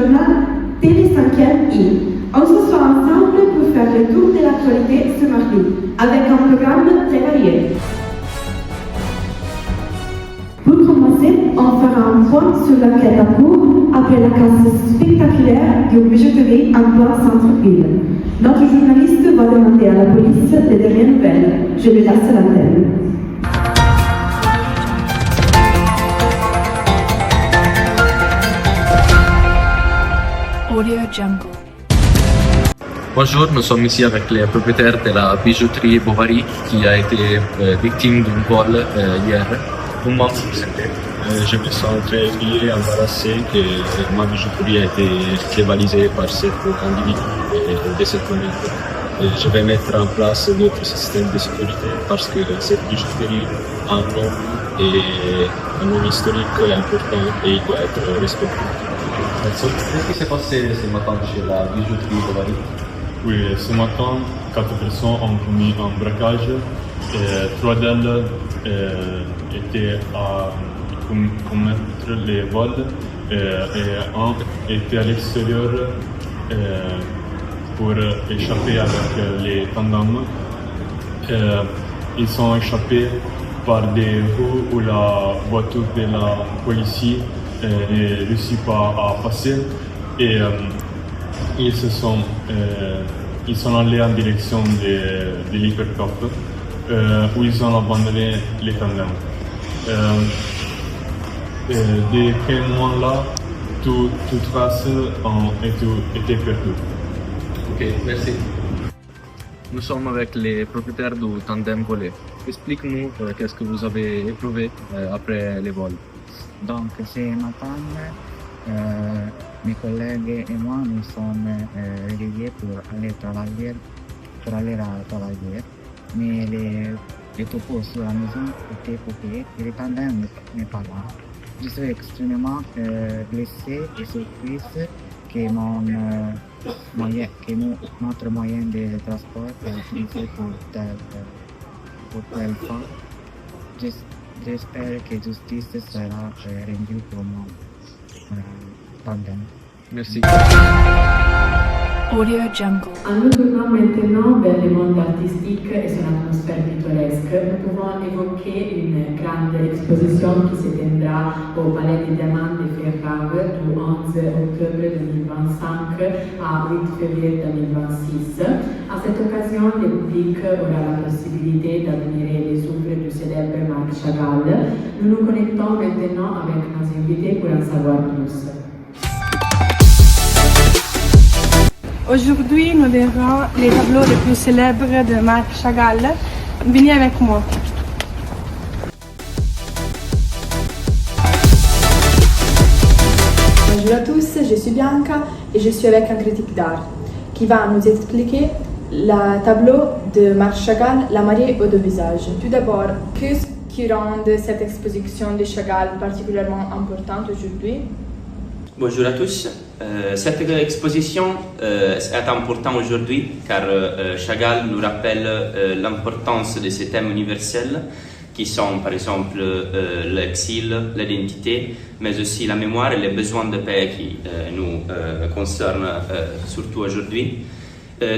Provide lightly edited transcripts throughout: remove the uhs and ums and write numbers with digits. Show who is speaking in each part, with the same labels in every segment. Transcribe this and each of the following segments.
Speaker 1: journal Télé 5e I. On se soit ensemble pour faire le tour de l'actualité ce mardi, avec un programme très varié. Pour commencer, on fera un point sur l'enquête en cours après la casse spectaculaire d'une bijouterie en plein centre-ville. Notre journaliste va demander à la police les dernières nouvelles. Je lui laisse l'antenne.
Speaker 2: Audio Jungle.
Speaker 3: Bonjour, nous sommes ici avec les propriétaires de la bijouterie Bovary qui a été victime d'un vol hier. Comment vous vous sentez?
Speaker 4: Je me sens très effrayé, embarrassé que ma bijouterie a été dévalisée par cet individu de cette manière. Je vais mettre en place d'autres systèmes de sécurité parce que cette bijouterie a un nom et un nom historique important et il doit être respecté.
Speaker 3: Qu'est-ce qui s'est passé ce matin chez la bijouterie Bovary?
Speaker 4: Oui, ce matin, 4 personnes ont commis un braquage. 3 d'elles étaient à commettre les vols et un était à l'extérieur pour échapper avec les tandems. Ils sont échappés par des rues où la voiture de la police ne réussit pas à passer et ils sont allés en direction de l'hypercop où ils ont abandonné les tandems. Dès ce moment-là, toute trace a été perdue.
Speaker 3: Ok, merci. Nous sommes avec les propriétaires du tandem volé. Explique-nous qu'est-ce que vous avez éprouvé après les vols.
Speaker 5: Donc, ce matin, mes collègues et moi nous sommes réveillés pour aller travailler, mais les topos sur la maison étaient coupés et le tandem n'est pas là. Je suis extrêmement blessé et surprise que notre moyen de transport est utilisé pour tel cas. J'espère que justice sera rendue pour mon tandem.
Speaker 3: Merci.
Speaker 2: Audio Jungle.
Speaker 6: En nous tournant maintenant vers le monde artistique et son atmosphère pittoresque, nous pouvons évoquer une grande exposition qui se tiendra au Palais des Diamants de Ferrare du 11 octobre 2025 à 8 février 2026. À cette occasion, le public aura la possibilité d'admirer les œuvres du célèbre Marc Chagall. Nous nous connectons maintenant avec nos invités pour en savoir plus.
Speaker 7: Aujourd'hui, nous verrons les tableaux les plus célèbres de Marc Chagall. Venez avec moi.
Speaker 8: Bonjour à tous, je suis Bianca et je suis avec un critique d'art qui va nous expliquer le tableau de Marc Chagall, La mariée aux deux visages. Tout d'abord, qu'est-ce qui rend cette exposition de Chagall particulièrement importante aujourd'hui?
Speaker 9: Bonjour à tous. Cette exposition est importante aujourd'hui car Chagall nous rappelle l'importance de ces thèmes universels qui sont par exemple l'exil, l'identité, mais aussi la mémoire et les besoins de paix qui nous concernent surtout aujourd'hui.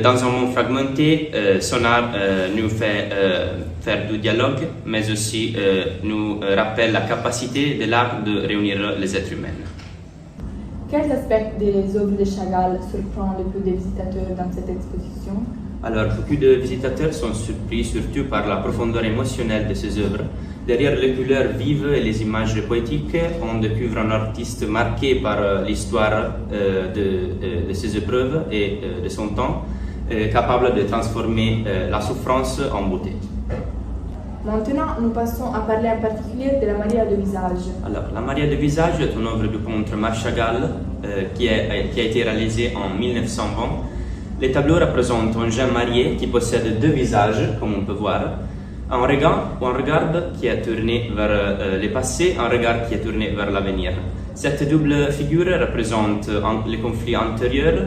Speaker 9: Dans un monde fragmenté, son art nous fait faire du dialogue, mais aussi nous rappelle la capacité de l'art de réunir les êtres humains.
Speaker 8: Quels aspects des œuvres de Chagall surprennent le plus des visitateurs dans cette exposition?
Speaker 9: Alors, beaucoup de visitateurs sont surpris surtout par la profondeur émotionnelle de ces œuvres. Derrière les couleurs vives et les images poétiques, on découvre un artiste marqué par l'histoire de ses épreuves et de son temps, capable de transformer la souffrance en beauté.
Speaker 8: Maintenant, nous passons à parler en particulier de la Maria de visage.
Speaker 9: Alors, la Maria de visage est une œuvre du peintre Marc Chagall qui a été réalisée en 1920. Les tableaux représentent un jeune marié qui possède deux visages, comme on peut voir. Un regard qui est tourné vers le passé, un regard qui est tourné vers l'avenir. Cette double figure représente les conflits antérieurs,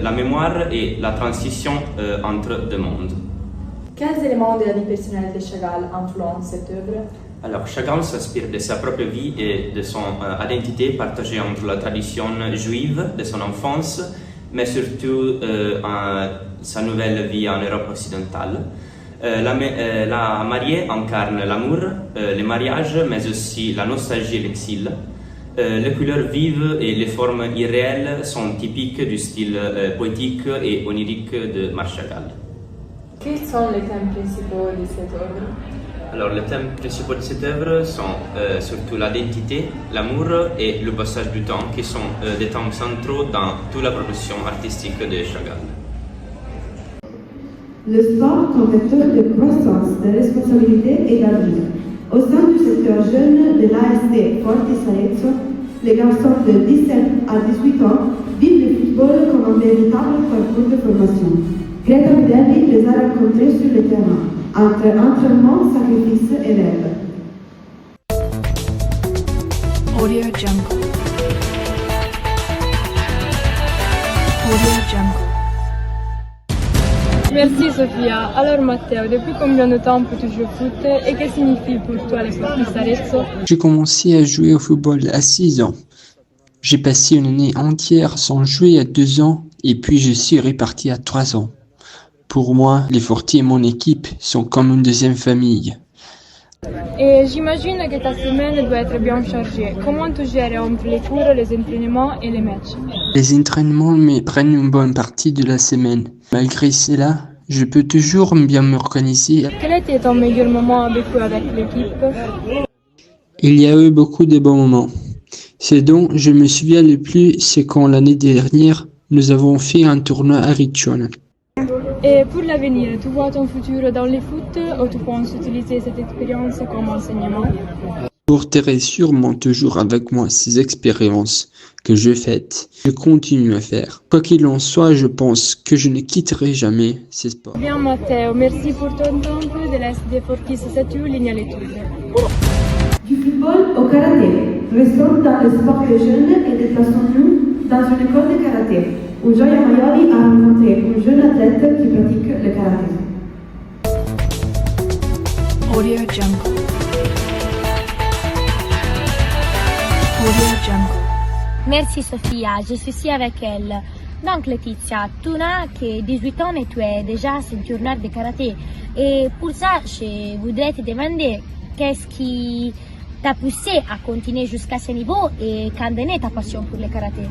Speaker 9: la mémoire et la transition entre deux mondes.
Speaker 8: Quels éléments de la vie personnelle de Chagall influencent cette œuvre?
Speaker 9: Alors, Chagall s'inspire de sa propre vie et de son identité partagée entre la tradition juive de son enfance, mais surtout sa nouvelle vie en Europe occidentale. La mariée incarne l'amour, le mariage, mais aussi la nostalgie et l'exil. Les couleurs vives et les formes irréelles sont typiques du style poétique et onirique de Marc Chagall.
Speaker 8: Quels sont les thèmes principaux de cette œuvre?
Speaker 9: Alors, les thèmes principaux de cette œuvre sont surtout l'identité, l'amour et le passage du temps, qui sont des thèmes centraux dans toute la production artistique de Chagall.
Speaker 1: Le sport comme vecteur de croissance, de responsabilité et d'avenir. Au sein du secteur jeune de l'ASD Forti Salezzo, les garçons de 17 à 18 ans vivent le football comme un véritable parcours de formation. Greta Pidelli les a rencontrés sur le terrain, entre entraînement, sacrifice et rêve.
Speaker 7: Audio Jungle. Audio Jungle.
Speaker 2: Merci Sofia. Alors Matteo, depuis combien de temps peux-tu jouer au foot et que signifie pour toi le Forti Salezzo?
Speaker 10: J'ai commencé à jouer au football à 6 ans. J'ai passé une année entière sans jouer à 2 ans et puis je suis reparti à 3 ans. Pour moi, les Forti et mon équipe sont comme une deuxième famille.
Speaker 2: Et j'imagine que ta semaine doit être bien chargée. Comment tu gères entre les cours, les entraînements et les matchs?
Speaker 10: Les entraînements me prennent une bonne partie de la semaine. Malgré cela, je peux toujours bien m'organiser.
Speaker 2: Quel était ton meilleur moment vécu avec l'équipe?
Speaker 10: Il y a eu beaucoup de bons moments. Ce dont je me souviens le plus, c'est quand l'année dernière, nous avons fait un tournoi à Riccione.
Speaker 2: Et pour l'avenir, tu vois ton futur dans le foot ou tu penses utiliser cette expérience comme enseignement?
Speaker 10: Je porterai sûrement toujours avec moi ces expériences que je fais, je continue à faire. Quoi qu'il en soit, je pense que je ne quitterai jamais ces sports.
Speaker 2: Bien Matteo, merci pour ton temps de l'ASD Forti Salezzo Lignaletude.
Speaker 1: Du football au karaté. Restons dans le sport des jeunes et déplaçons-nous dans une école de karaté, où Gioia Maioli a rencontré un jeune athlète qui pratique le karaté.
Speaker 7: Audio Jungle. Audio Jungle.
Speaker 11: Merci Sophia, je suis ici avec elle. Donc Laetitia, tu n'as que 18 ans et tu es déjà ceinture de karaté. Et pour ça, je voudrais te demander qu'est-ce qui t'a poussé à continuer jusqu'à ce niveau et quand est née ta passion pour le karaté?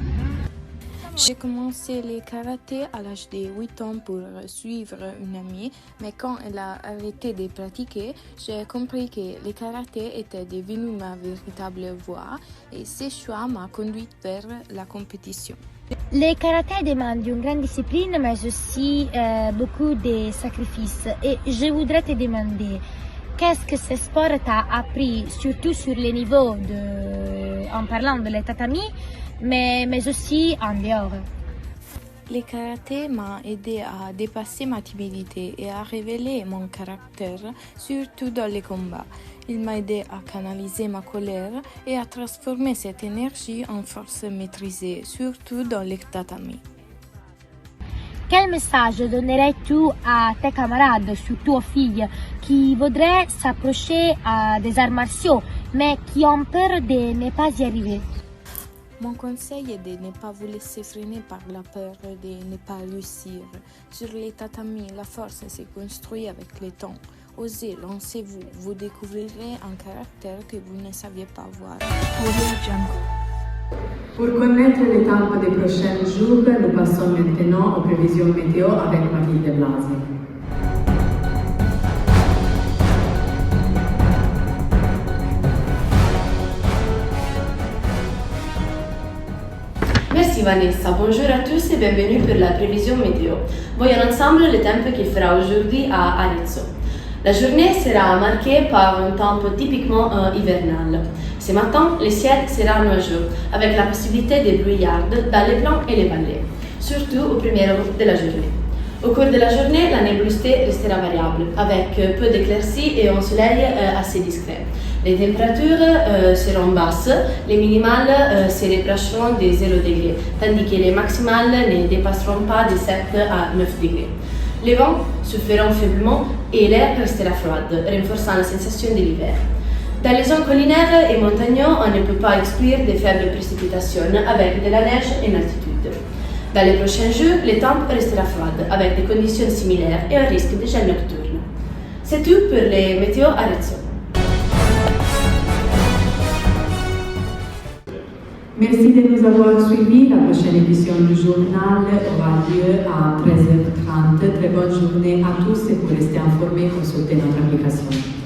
Speaker 12: J'ai commencé le karaté à l'âge de 8 ans pour suivre une amie, mais quand elle a arrêté de pratiquer, j'ai compris que le karaté était devenu ma véritable voie et ce choix m'a conduite vers la compétition.
Speaker 11: Le karaté demande une grande discipline mais aussi beaucoup de sacrifices et je voudrais te demander qu'est-ce que ce sport t'a appris, surtout sur le niveau en parlant de les tatamis, mais aussi en dehors.
Speaker 12: Le karaté m'a aidé à dépasser ma timidité et à révéler mon caractère, surtout dans les combats. Il m'a aidé à canaliser ma colère et à transformer cette énergie en force maîtrisée, surtout dans les tatamis.
Speaker 11: Quel message donnerais-tu à tes camarades, surtout aux filles, qui voudraient s'approcher des arts martiaux, mais qui ont peur de ne pas y arriver?
Speaker 12: Mon conseil est de ne pas vous laisser freiner par la peur de ne pas réussir. Sur les tatamis, la force se construit avec le temps. Osez, lancez-vous, vous découvrirez un caractère que vous ne saviez pas voir.
Speaker 6: Pour connaître les temps des prochains jours, nous passons maintenant aux prévisions météo avec Mathilde Blasi.
Speaker 13: Merci Vanessa, bonjour à tous et bienvenue pour la prévision météo. Voyons ensemble le temps qu'il fera aujourd'hui à Arezzo. La journée sera marquée par un temps typiquement hivernal. Ce matin, le ciel sera nuageux, avec la possibilité de brouillards dans les plans et les vallées, surtout au premier heure de la journée. Au cours de la journée, la nébulosité restera variable, avec peu d'éclaircies et un soleil assez discret. Les températures seront basses, les minimales se rapprocheront des 0 degrés, tandis que les maximales ne dépasseront pas de 7 à 9 degrés. Les vents souffleront faiblement et l'air restera froid, renforçant la sensation de l'hiver. Dans les zones collinaires et montagneuses, on ne peut pas exclure des faibles précipitations avec de la neige en altitude. Dans les prochains jours, le temps restera froid, avec des conditions similaires et un risque de gel nocturne. C'est tout pour les météos Arezzo.
Speaker 6: Merci de nous avoir suivis. La prochaine édition du journal aura lieu à 13h30. Très bonne journée à tous et pour rester informés, consultez notre application.